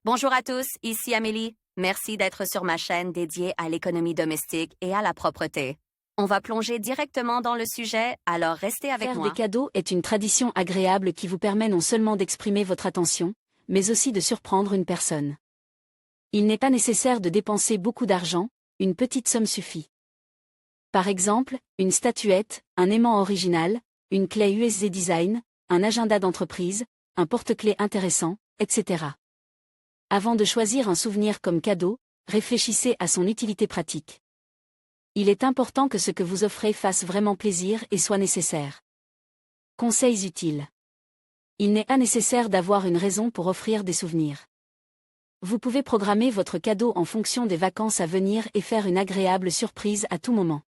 Bonjour à tous, ici Amélie. Merci d'être sur ma chaîne dédiée à l'économie domestique et à la propreté. On va plonger directement dans le sujet, alors restez avec Faire moi. des cadeaux est une tradition agréable qui vous permet non seulement d'exprimer votre attention, mais aussi de surprendre une personne. Il n'est pas nécessaire de dépenser beaucoup d'argent, une petite somme suffit. Par exemple, une statuette, un aimant original, une clé USB design, un agenda d'entreprise, un porte-clés intéressant, etc. Avant de choisir un souvenir comme cadeau, réfléchissez à son utilité pratique. Il est important que ce que vous offrez fasse vraiment plaisir et soit nécessaire. Conseils utiles. Il n'est pas nécessaire d'avoir une raison pour offrir des souvenirs. Vous pouvez programmer votre cadeau en fonction des vacances à venir et faire une agréable surprise à tout moment.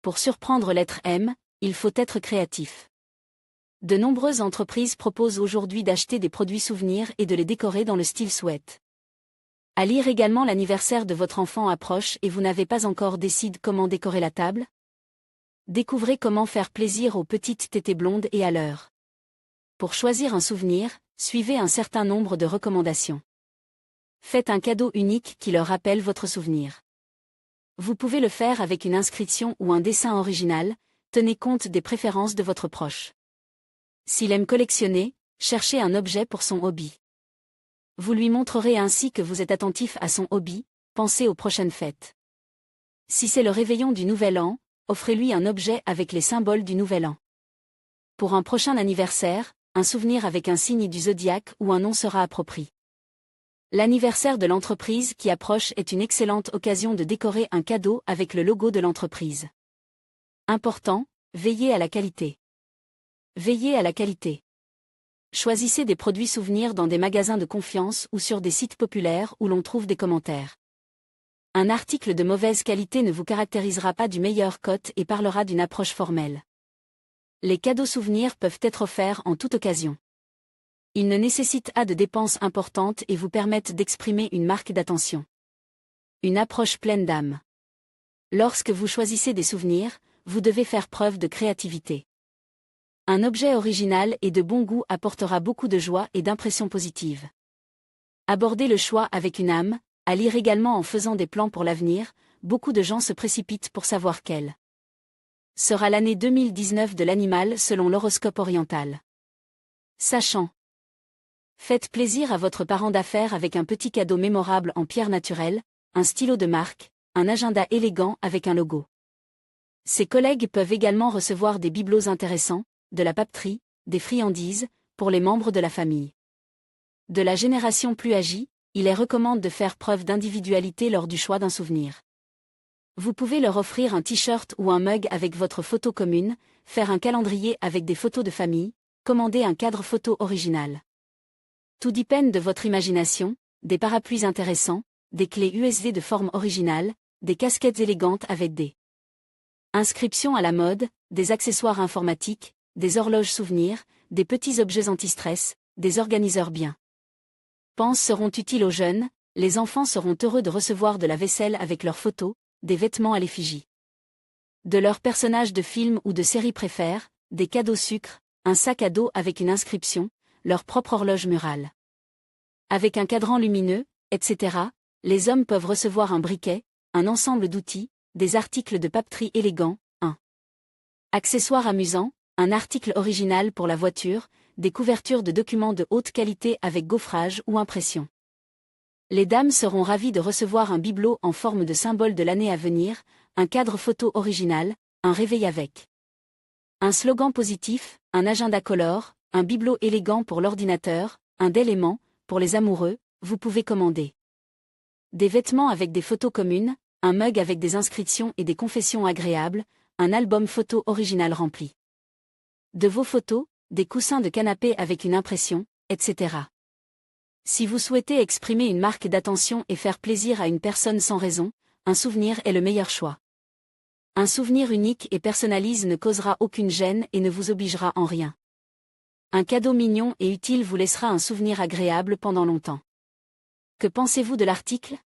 Pour surprendre l'être M, il faut être créatif. De nombreuses entreprises proposent aujourd'hui d'acheter des produits souvenirs et de les décorer dans le style souhaite. À lire également l'anniversaire de votre enfant approche et vous n'avez pas encore décidé comment décorer la table? Découvrez comment faire plaisir aux petites tétées blondes et à l'heure. Pour choisir un souvenir, suivez un certain nombre de recommandations. Faites un cadeau unique qui leur rappelle votre souvenir. Vous pouvez le faire avec une inscription ou un dessin original, tenez compte des préférences de votre proche. S'il aime collectionner, cherchez un objet pour son hobby. Vous lui montrerez ainsi que vous êtes attentif à son hobby, pensez aux prochaines fêtes. Si c'est le réveillon du Nouvel An, offrez-lui un objet avec les symboles du Nouvel An. Pour un prochain anniversaire, un souvenir avec un signe du zodiaque ou un nom sera approprié. L'anniversaire de l'entreprise qui approche est une excellente occasion de décorer un cadeau avec le logo de l'entreprise. Important, veillez à la qualité. Veillez à la qualité. Choisissez des produits souvenirs dans des magasins de confiance ou sur des sites populaires où l'on trouve des commentaires. Un article de mauvaise qualité ne vous caractérisera pas du meilleur cote et parlera d'une approche formelle. Les cadeaux souvenirs peuvent être offerts en toute occasion. Ils ne nécessitent pas de dépenses importantes et vous permettent d'exprimer une marque d'attention. Une approche pleine d'âme. Lorsque vous choisissez des souvenirs, vous devez faire preuve de créativité. Un objet original et de bon goût apportera beaucoup de joie et d'impressions positives. Abordez le choix avec une âme, à lire également en faisant des plans pour l'avenir, beaucoup de gens se précipitent pour savoir quelle sera l'année 2019 de l'animal selon l'horoscope oriental. Sachant. Faites plaisir à votre parent d'affaires avec un petit cadeau mémorable en pierre naturelle, un stylo de marque, un agenda élégant avec un logo. Ses collègues peuvent également recevoir des bibelots intéressants, de la papeterie, des friandises, pour les membres de la famille. De la génération plus âgée, il est recommande de faire preuve d'individualité lors du choix d'un souvenir. Vous pouvez leur offrir un t-shirt ou un mug avec votre photo commune, faire un calendrier avec des photos de famille, commander un cadre photo original. Tout dépend de votre imagination, des parapluies intéressants, des clés USB de forme originale, des casquettes élégantes avec des inscriptions à la mode, des accessoires informatiques, des horloges souvenirs, des petits objets anti-stress, des organiseurs bien pensent seront utiles aux jeunes, les enfants seront heureux de recevoir de la vaisselle avec leurs photos, des vêtements à l'effigie de leurs personnages de films ou de séries préfèrent, des cadeaux sucre, un sac à dos avec une inscription, leur propre horloge murale. Avec un cadran lumineux, etc., les hommes peuvent recevoir un briquet, un ensemble d'outils, des articles de papeterie élégants, un accessoire amusant, un article original pour la voiture, des couvertures de documents de haute qualité avec gaufrage ou impression. Les dames seront ravies de recevoir un bibelot en forme de symbole de l'année à venir, un cadre photo original, un réveil avec un slogan positif, un agenda color, un bibelot élégant pour l'ordinateur, un délément, pour les amoureux, vous pouvez commander des vêtements avec des photos communes, un mug avec des inscriptions et des confessions agréables, un album photo original rempli de vos photos, des coussins de canapé avec une impression, etc. Si vous souhaitez exprimer une marque d'attention et faire plaisir à une personne sans raison, un souvenir est le meilleur choix. Un souvenir unique et personnalisé ne causera aucune gêne et ne vous obligera en rien. Un cadeau mignon et utile vous laissera un souvenir agréable pendant longtemps. Que pensez-vous de l'article ?